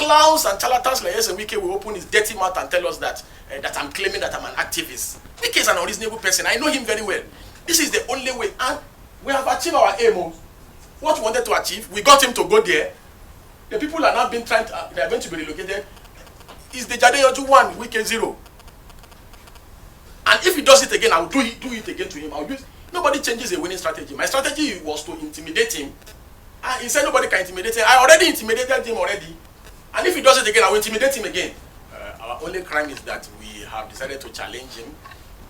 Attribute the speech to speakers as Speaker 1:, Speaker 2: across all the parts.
Speaker 1: clowns and charlatans like Wike will open his dirty mouth and tell us that I'm claiming that I'm an activist. Wike is an unreasonable person. I know him very well. This is the only way, and we have achieved our aim. What we wanted to achieve, we got him to go there. The people are now being they are going to be relocated. Is the Deji Adeyanju 1, Wike 0. And if he does it again, I will do it again to him. Nobody changes a winning strategy. My strategy was to intimidate him. And he said nobody can intimidate him. I already intimidated him already. And if he does it again, I will intimidate him again. Our only crime is that we have decided to challenge him.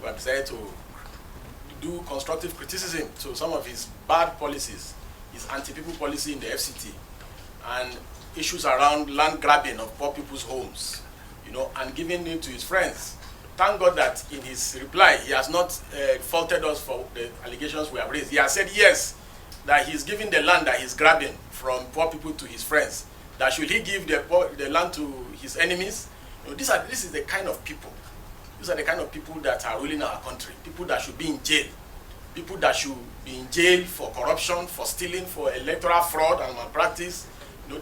Speaker 1: We have decided to do constructive criticism to some of his bad policies, his anti-people policy in the FCT, and issues around land grabbing of poor people's homes, and giving it to his friends. Thank God that in his reply, he has not faulted us for the allegations we have raised. He has said yes, that he's giving the land that he's grabbing from poor people to his friends. That should he give the land to his enemies? This is the kind of people. These are the kind of people that are ruling our country. People that should be in jail. People that should be in jail for corruption, for stealing, for electoral fraud and malpractice.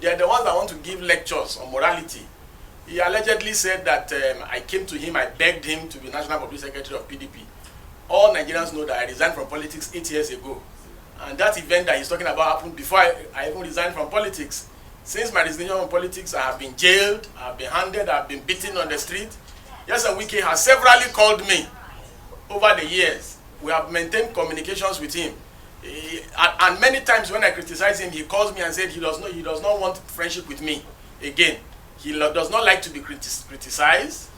Speaker 1: They are the ones that want to give lectures on morality. He allegedly said that I came to him, I begged him to be National Public Secretary of PDP. All Nigerians know that I resigned from politics 8 years ago. And that event that he's talking about happened before I even resigned from politics. Since my resignation from politics, I have been jailed, I have been handed, I have been beaten on the street. Yes, and Wike has severally called me over the years. We have maintained communications with him. And many times when I criticize him, he calls me and said he does not want friendship with me again. He does not like to be criticized.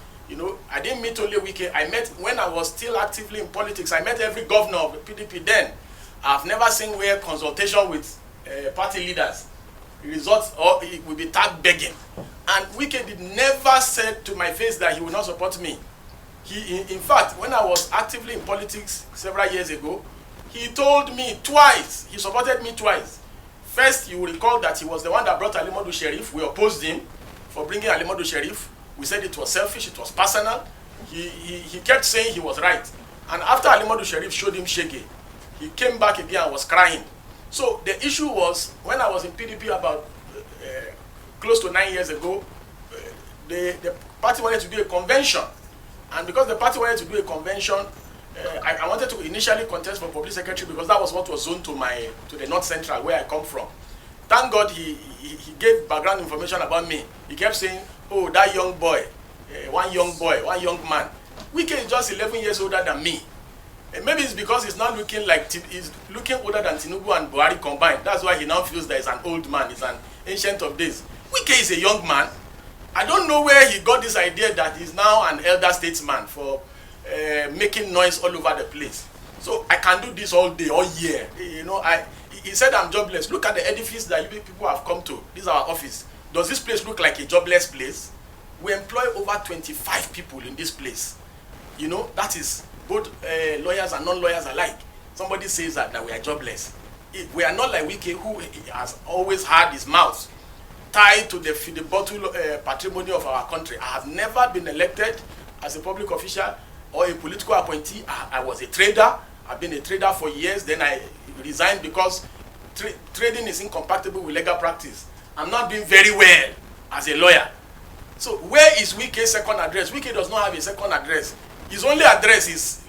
Speaker 1: I didn't meet only Wike. I met, when I was still actively in politics, I met every governor of the PDP then. I've never seen where consultation with party leaders results or he will be tagged begging. And Wike did never say to my face that he will not support me. In fact, when I was actively in politics several years ago, he told me twice, he supported me twice. First, you will recall that he was the one that brought Alimodu Sheriff. We opposed him for bringing Alimodu Sheriff. We said it was selfish, it was personal. He kept saying he was right. And after Alimodu Sheriff showed him shege, he came back again and was crying. So the issue was, when I was in PDP about close to 9 years ago, the party wanted to do a convention. And because the party wanted to do a convention, I wanted to initially contest for public secretary because that was what was zoned to the North Central where I come from. Thank God he gave background information about me. He kept saying, oh, that young boy, one young man. Wike is just 11 years older than me. And maybe it's because he's not looking like, he's looking older than Tinubu and Buhari combined. That's why he now feels that he's an old man, he's an ancient of days. Wike is a young man. I don't know where he got this idea that he's now an elder statesman for making noise all over the place. So I can do this all day, all year. He said I'm jobless. Look at the edifice that you people have come to. This is our office. Does this place look like a jobless place? We employ over 25 people in this place. That is both lawyers and non-lawyers alike. Somebody says that we are jobless. We are not like Wike, who has always had his mouth tied to the bottle patrimony of our country. I have never been elected as a public official or a political appointee. I was a trader. I've been a trader for years. Then I resigned because trading is incompatible with legal practice. I'm not doing very well as a lawyer. So where is Wike's second address? Wike does not have a second address. His only address is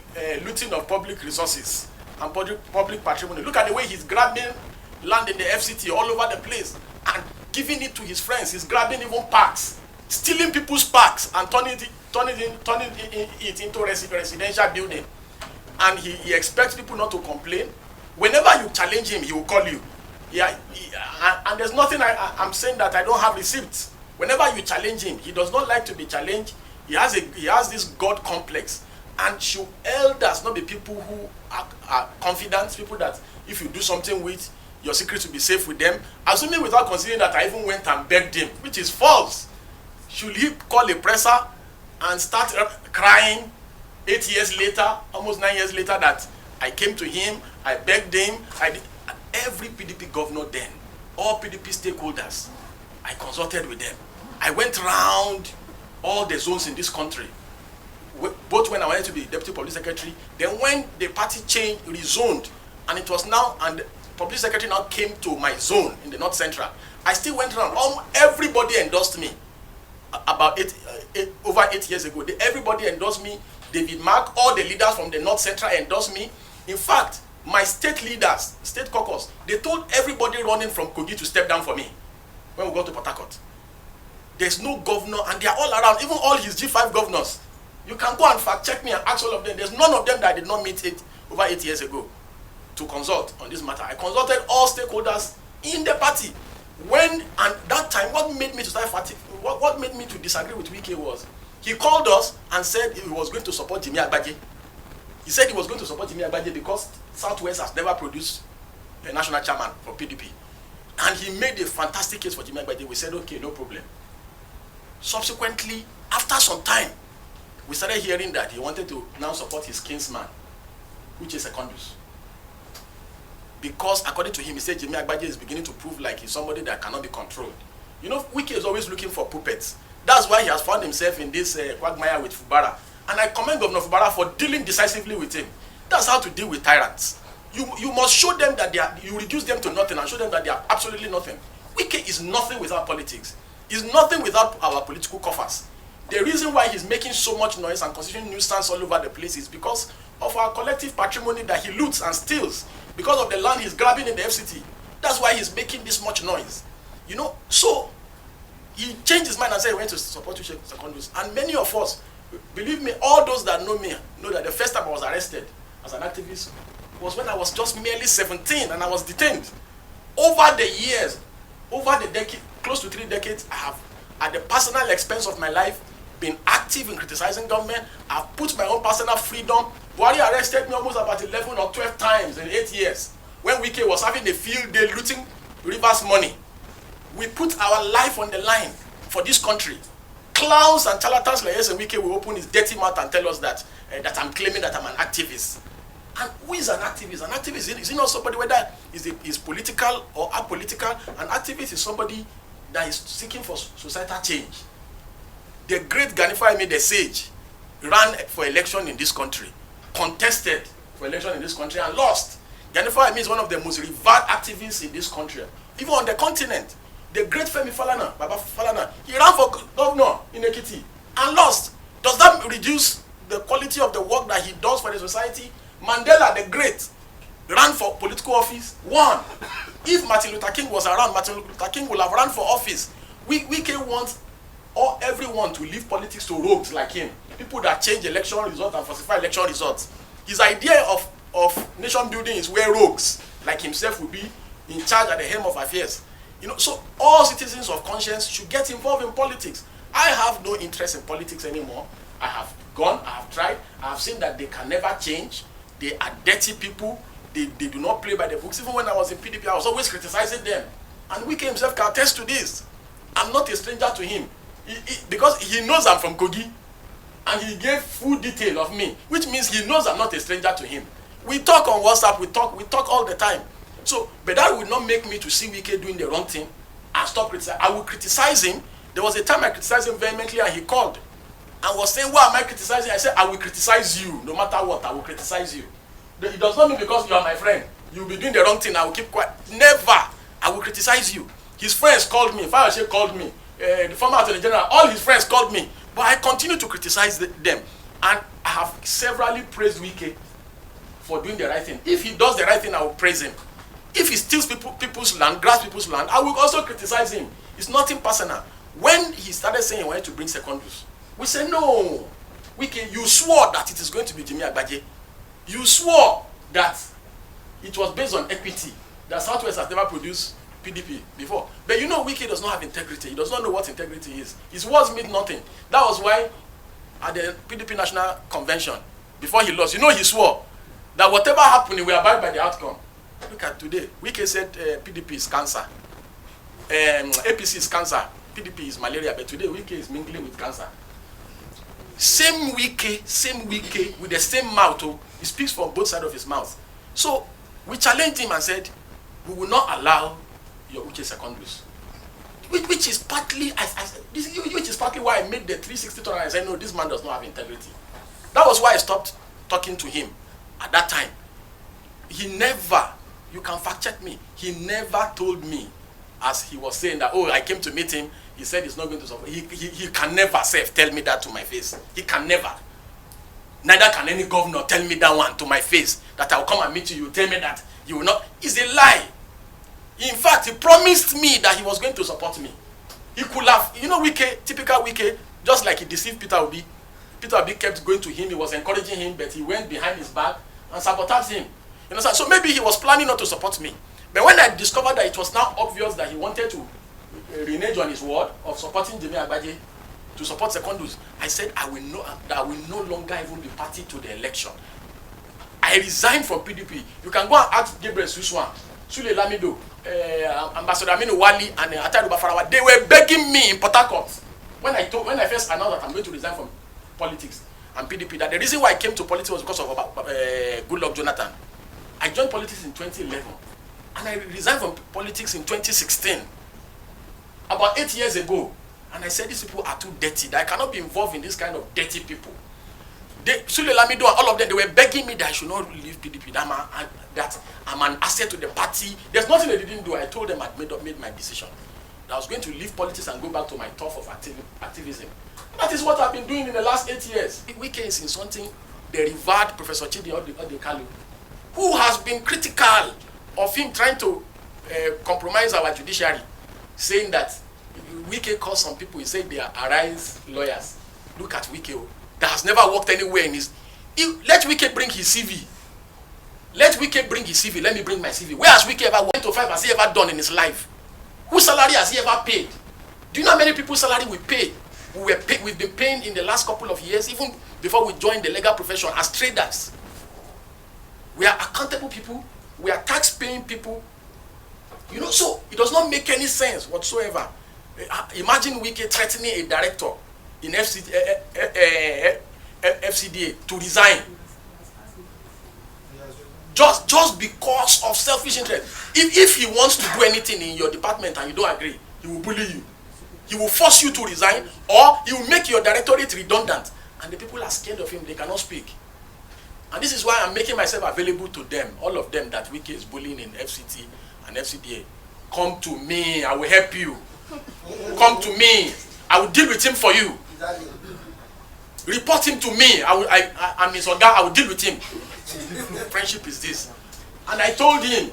Speaker 1: looting of public resources and public patrimony. Look at the way he's grabbing land in the FCT all over the place and giving it to his friends. He's grabbing even parks, stealing people's parks and turning it into residential building. And he expects people not to complain. Whenever you challenge him, he will call you. And there's nothing I'm saying that I don't have receipts. Whenever you challenge him, he does not like to be challenged. He has this God complex. And should elders not be people who are confident, people that if you do something with, your secret will be safe with them, assuming without considering that I even went and begged him, which is false. Should he call a presser and start crying 8 years later, almost 9 years later, that I came to him, I begged him, every PDP governor then, all PDP stakeholders, I consulted with them. I went around all the zones in this country, both when I wanted to be deputy public secretary, then when the party changed, rezoned, and it was now, and the public secretary now came to my zone in the North Central, I still went around. Everybody endorsed me. about over 8 years ago. Everybody endorsed me. David Mark, all the leaders from the North Central endorsed me. In fact, my state leaders, state caucus, they told everybody running from Kogi to step down for me when we got to Port Harcourt. There's no governor, and they are all around, even all his G5 governors. You can go and fact check me and ask all of them. There's none of them that I did not meet over 8 years ago to consult on this matter. I consulted all stakeholders in the party. And that time, what made me to start fighting, what made me to disagree with Wike was, he called us and said he was going to support Jimmy Agbaje. He said he was going to support Jimmy Agbaje because Southwest has never produced a national chairman for PDP. And he made a fantastic case for Jimmy Agbaje. We said, okay, no problem. Subsequently, after some time, we started hearing that he wanted to now support his kinsman, which is Secondus. Because according to him, he said Jimmy Agbaje is beginning to prove like he's somebody that cannot be controlled. You know, Wike is always looking for puppets. That's why he has found himself in this quagmire with Fubara. And I commend Governor Fubara for dealing decisively with him. That's how to deal with tyrants. You must show them that you reduce them to nothing and show them that they are absolutely nothing. Wike is nothing without politics. He's nothing without our political coffers. The reason why he's making so much noise and constituting nuisance all over the place is because of our collective patrimony that he loots and steals, because of the land he's grabbing in the FCT. That's why he's making this much noise. You know, so he changed his mind and said he went to support Secondus. And many of us, believe me, all those that know me, know that the first time I was arrested as an activist was when I was just merely 17 and I was detained. Over the years, over the decade, close to 3 decades, I have, at the personal expense of my life, been active in criticizing government. I've put my own personal freedom. Buhari arrested me almost about 11 or 12 times in 8 years. When Wike was having a field day looting Rivers money. We put our life on the line for this country. Clowns and charlatans like Yes and Wike will open his dirty mouth and tell us that I'm claiming that I'm an activist. And who is an activist? An activist is not somebody whether is political or apolitical. An activist is somebody that is seeking for societal change. The great Ganifa the sage ran for election in this country, contested for election in this country and lost. Ganifa is one of the most revered activists in this country, even on the continent. The great Femi Falana, Baba Falana, he ran for governor in Ekiti and lost. Does that reduce the quality of the work that he does for the society? Mandela, the great, ran for political office, won. If Martin Luther King was around, Martin Luther King would have run for office. Wike wants everyone to leave politics to rogues like him, people that change election results and falsify election results. His idea of nation building is where rogues like himself will be in charge at the helm of affairs. You know, so all citizens of conscience should get involved in politics. I have no interest in politics anymore. I have gone, I have tried, I have seen that they can never change. They are dirty people. They do not play by the books. Even when I was in PDP, I was always criticizing them. And Wike himself can attest to this. I'm not a stranger to him. Because he knows I'm from Kogi. And he gave full detail of me, which means he knows I'm not a stranger to him. We talk on WhatsApp, we talk all the time. So, but that would not make me to see Wike doing the wrong thing and stop criticizing. I will criticize him. There was a time I criticized him vehemently and he called and was saying, why am I criticizing? I said, I will criticize you. No matter what, I will criticize you. It does not mean because you are my friend, you will be doing the wrong thing, I will keep quiet. Never. I will criticize you. His friends called me. Fayose called me. The former Attorney General, all his friends called me. But I continue to criticize them. And I have severally praised Wike for doing the right thing. If he does the right thing, I will praise him. If he steals people's land, grabs people's land, I will also criticize him. It's nothing personal. When he started saying he wanted to bring Secondus, we said, no, Wike, you swore that it is going to be Jimmy Agbaje. You swore that it was based on equity, that Southwest has never produced PDP before. But you know, Wike does not have integrity. He does not know what integrity is. His words mean nothing. That was why at the PDP National Convention, before he lost, you know, he swore that whatever happened, he will abide by the outcome. Look at today. Wike said PDP is cancer. APC is cancer. PDP is malaria. But today, Wike is mingling with cancer. Same Wike with the same mouth. Oh, he speaks from both sides of his mouth. So we challenged him and said, we will not allow your Uche Secondus. Which is partly why I made the 360 turn and said, no, this man does not have integrity. That was why I stopped talking to him at that time. He never, you can fact check me, he never told me, as he was saying that, oh, I came to meet him, He said he's not going to support. He can never tell me that to my face. He can never. Neither can any governor tell me that one to my face, that I will come and meet you. You tell me that you will not. It's a lie. In fact, he promised me that he was going to support me. He could have, Wike, typical Wike, just like he deceived Peter Obi. Peter Obi kept going to him. He was encouraging him, but he went behind his back and sabotaged him. So maybe he was planning not to support me. But when I discovered that it was now obvious that he wanted to renege on his word of supporting Jimmy Agbaje to support Secondus, I said I will no longer even be party to the election. I resigned from PDP. You can go and ask Gabriel Suswan, Sule Lamido, Ambassador Aminu Wali, and Ataru Bafarawa. They were begging me in Port Harcourt when I first announced that I'm going to resign from politics and PDP. That the reason why I came to politics was because of Goodluck Jonathan. I joined politics in 2011, and I resigned from politics in 2016. About 8 years ago, and I said these people are too dirty, that I cannot be involved in this kind of dirty people. Sule Lamido and all of them, they were begging me that I should not leave PDP, that I'm an asset to the party. There's nothing they didn't do. I told them I'd made my decision. That I was going to leave politics and go back to my turf of activism. That is what I've been doing in the last 8 years. Wike is insulting the revered Professor Chidi Odekalu, who has been critical of him trying to compromise our judiciary, saying that Wike calls some people, he said they are Arise lawyers. Look at Wike, that has never worked anywhere in his... Let Wike bring his CV. Let Wike bring his CV, let me bring my CV. Where has Wike ever worked? 9 to 5 has he ever done in his life? Whose salary has he ever paid? Do you know how many people's salary we pay? We've been paying in the last couple of years, even before we joined the legal profession, as traders. We are accountable people. We are tax-paying people. So it does not make any sense whatsoever. Imagine Wike threatening a director in FCDA to resign. Just because of selfish interest. If he wants to do anything in your department and you don't agree, he will bully you. He will force you to resign, or he will make your directorate redundant. And the people are scared of him, they cannot speak. And this is why I'm making myself available to them, all of them that Wike is bullying in FCT and FCDA. Come to me, I will help you. Come to me, I will deal with him for you. Report him to me, I'm his Oga, I will deal with him. Friendship is this. And I told him,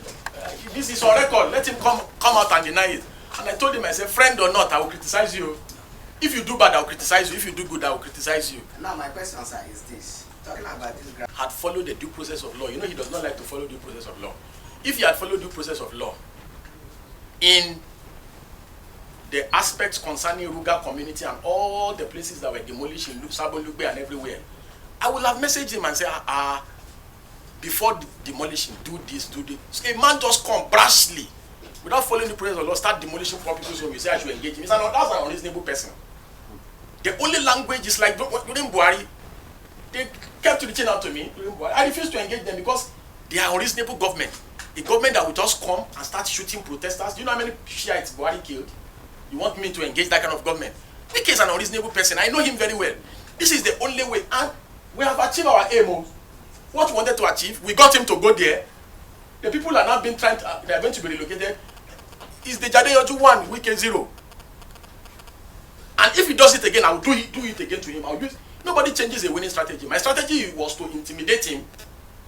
Speaker 1: this is on record, let him come out and deny it. And I told him, I said, friend or not, I will criticize you. If you do bad, I will criticize you. If you do good, I will criticize you.
Speaker 2: Now my question, sir, is this. Talking about this guy.
Speaker 1: Had followed the due process of law. He does not like to follow due process of law. If he had followed due process of law in the aspects concerning Ruga community and all the places that were demolished in Sabon Lugbe and everywhere, I would have messaged him and said, before demolishing, do this, do this. So a man just come brashly, without following the process of law, start demolishing poor people's home. You say I should engage him. That's an unreasonable person. The only language is like during Buhari, they kept reaching out to me during Buhari. I refused to engage them because they are unreasonable government. A government that will just come and start shooting protesters. Do you know how many Shiites Buhari killed? You want me to engage that kind of government? Wike is an unreasonable person. I know him very well. This is the only way. And we have achieved our aim. What we wanted to achieve, we got him to go there. The people are now being they are going to be relocated. Is the Deji Adeyanju 1, Wike 0. And if he does it again, I will do it again to him. Nobody changes a winning strategy. My strategy was to intimidate him.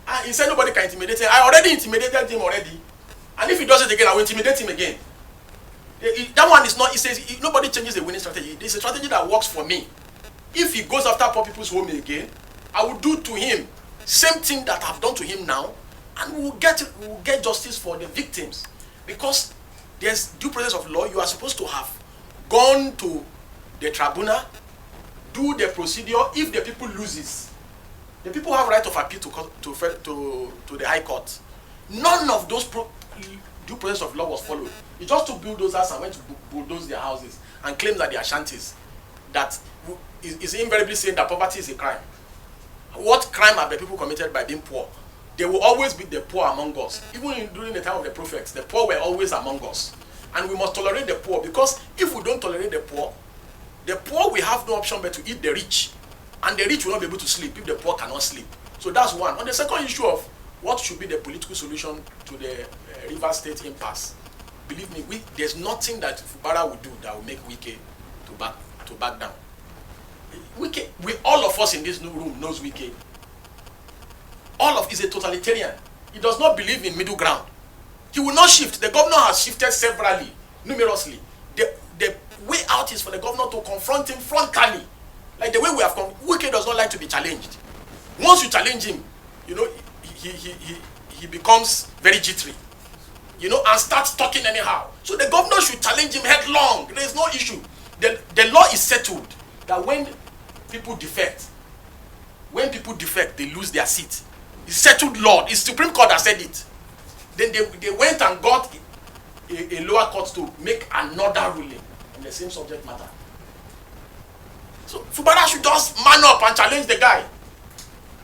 Speaker 1: And he said nobody can intimidate him. I already intimidated him already. And if he does it again, I will intimidate him again. That one is not, he says, nobody changes a winning strategy. It's a strategy that works for me. If he goes after poor people's home again, I will do to him same thing that I've done to him now, and we will get justice for the victims. Because there's due process of law. You are supposed to have gone to the tribunal, do the procedure. If the people loses, the people have right of appeal to the High Court. None of those due process of law was followed. He just took bulldozers and went to bulldoze their houses and claimed that they are shanties. That is invariably saying that poverty is a crime. What crime have the people committed by being poor? There will always be the poor among us. Even during the time of the prophets, the poor were always among us. And we must tolerate the poor, because if we don't tolerate the poor will have no option but to eat the rich. And the rich will not be able to sleep if the poor cannot sleep. So that's one. On the second issue of what should be the political solution to the Rivers State impasse, believe me, there's nothing that Fubara will do that will make Wike to back down. Wike, all of us in this new room knows Wike. All of is a totalitarian. He does not believe in middle ground. He will not shift. The governor has shifted severally, numerously. The way out is for the governor to confront him frontally. Like the way we have come. Wike does not like to be challenged. Once you challenge him, you know, he becomes very jittery, you know, and starts talking anyhow. So the governor should challenge him headlong. There is no issue. The law is settled that when people defect, they lose their seat. It's settled law. It's Supreme Court that said it. Then they went and got a lower court to make another ruling on the same subject matter. So Fubara should just man up and challenge the guy.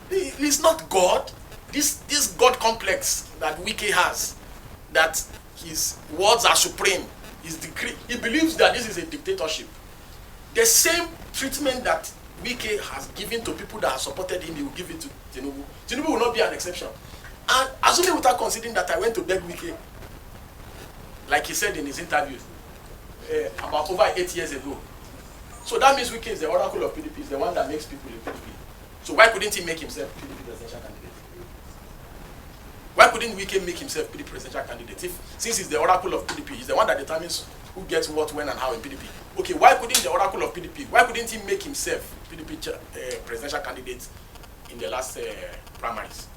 Speaker 1: He's not God. This God complex that Wike has, that his words are supreme, his decree. He believes that this is a dictatorship. The same treatment that Wike has given to people that have supported him, he will give it to Tinubu. Tinubu will not be an exception. And assuming without considering that I went to beg Wike, like he said in his interview, about over 8 years ago. So that means Wike is the oracle of PDP, is the one that makes people in PDP. So why couldn't he make himself PDP presidential candidate? Why couldn't Wike make himself PDP presidential candidate? Since he's the oracle of PDP, he's the one that determines who gets what, when, and how in PDP. Okay, why couldn't the oracle of PDP, why couldn't he make himself PDP presidential candidate in the last primaries?